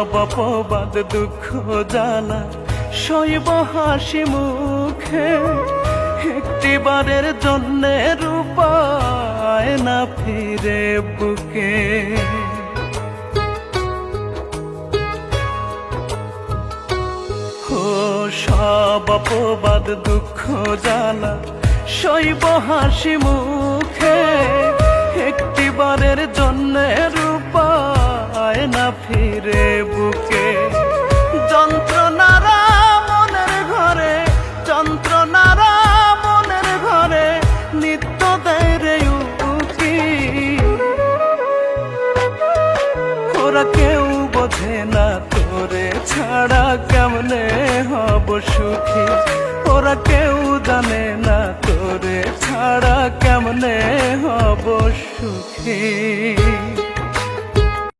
সব অপবাদ দুঃখ জ্বালা সইব হাসি মুখে, একটিবারের জন্যে রূপায় না ফিরে বুকে। ও সব অপবাদ দুঃখ জ্বালা সইব হাসি মুখে, একটিবারের জন্যে রূপায় না ফিরে বুকে। যন্ত্রণারা মনের ঘরে, যন্ত্রণারা মনের ঘরে নিত্য দেয় রে উকি। ওরা কেউ বোঝে না তোরে ছাড়া কেমনে হব সুখী, ওরা কেউ জানে না তোরে ছাড়া কেমনে হব সুখী।